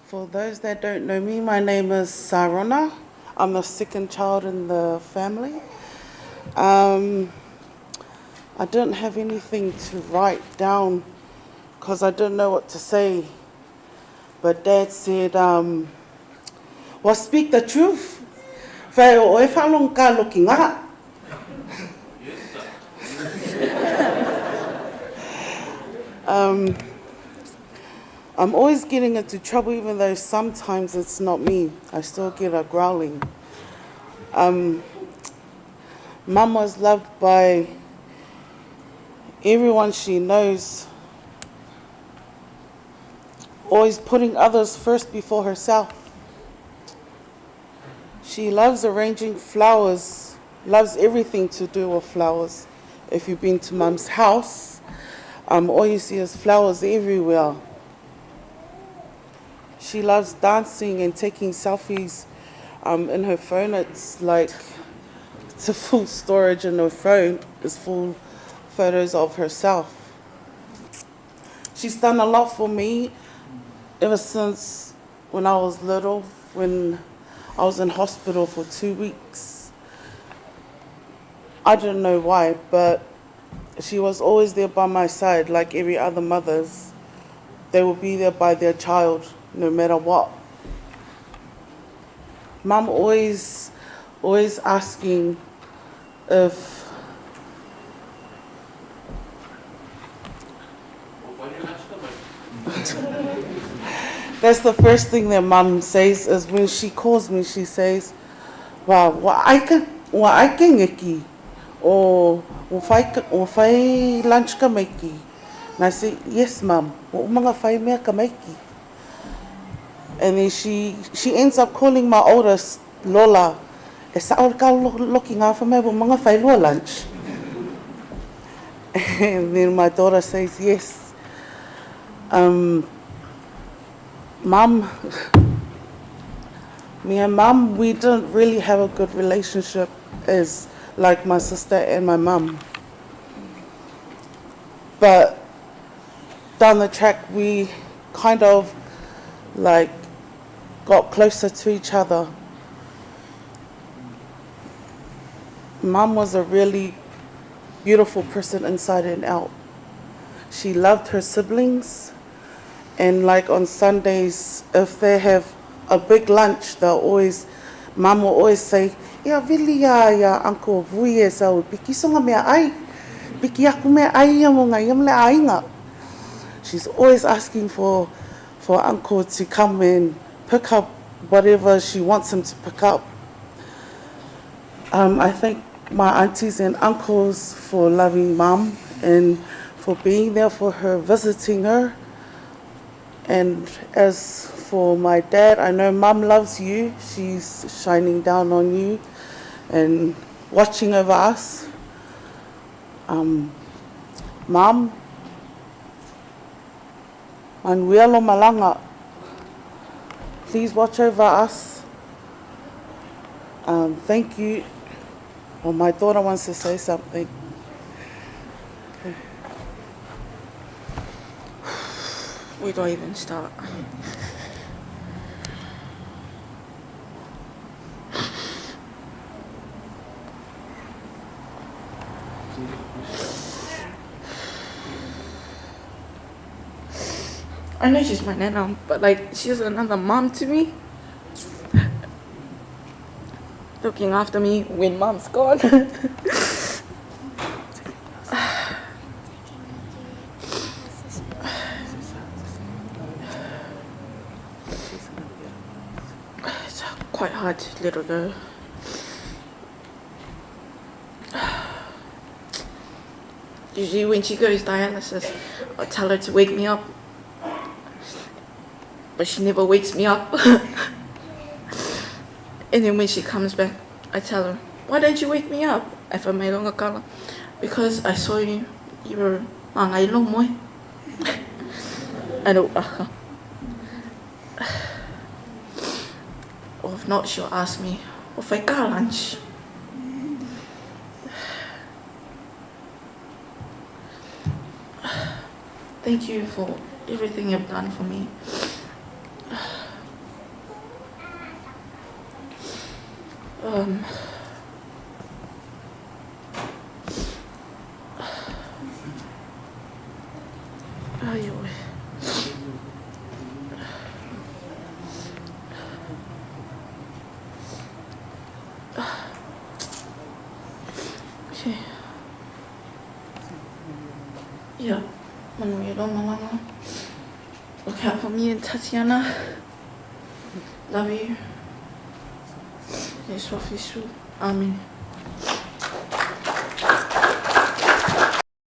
For those that don't know me, my name is Sarona. I'm the second child in the family. I didn't have anything to write down because I didn't know what to say. But Dad said, well, speak the truth. Whai o e whalong ka looking up. I'm always getting into trouble, even though sometimes it's not me. I still get a growling. Mum was loved by everyone she knows, always putting others first before herself. She loves arranging flowers, loves everything to do with flowers. If you've been to Mum's house, all you see is flowers everywhere. She loves dancing and taking selfies in her phone. It's a full storage in her phone. It's full photos of herself. She's done a lot for me ever since when I was little, when I was in hospital for 2 weeks. I didn't know why, but she was always there by my side, like every other mother's. They will be there by their child, no matter what. Mum always asking if that's the first thing that Mum says is when she calls me, she says, "Wow, wa aika ngeki," or "whai lunch ka maiki." And I say, "Yes, Mum, wa mga whai mea ka maiki." And then she ends up calling my oldest Lola. E sa ka looking out for me, wa mga whai lua lunch. And then my daughter says, "Yes." Mum, me and Mum, we didn't really have a good relationship as like my sister and my mum. But down the track, we kind of like got closer to each other. Mum was a really beautiful person inside and out. She loved her siblings. And like on Sundays, if they have a big lunch, Mum will always say, "Ia vili ya Uncle Vui e sau, piki songa mea ai, piki aku mea ai ia mo ngai le ainga." She's always asking for Uncle to come and pick up whatever she wants him to pick up. I thank my aunties and uncles for loving Mum and for being there for her, visiting her. And as for my dad, I know Mum loves you. She's shining down on you and watching over us. Mum, Manuelo Malanga, please watch over us. Thank you. Oh, my daughter wants to say something. We don't even start. I know she's my nana, but like she's another mom to me. Looking after me when Mom's gone. It's quite hard to let her go. Usually when she goes dialysis, I'll tell her to wake me up. But she never wakes me up. And then when she comes back, I tell her, "Why didn't you wake me up?" Because I saw you were mangai long moi. I know. Or if not, she'll ask me, "If I got lunch?" Thank you for everything you've done for me. Ai, oi. Okay. Yeah, Manuela, Malama. Look out for me and Tatiana. Love you. Yes, Sophie, Amen.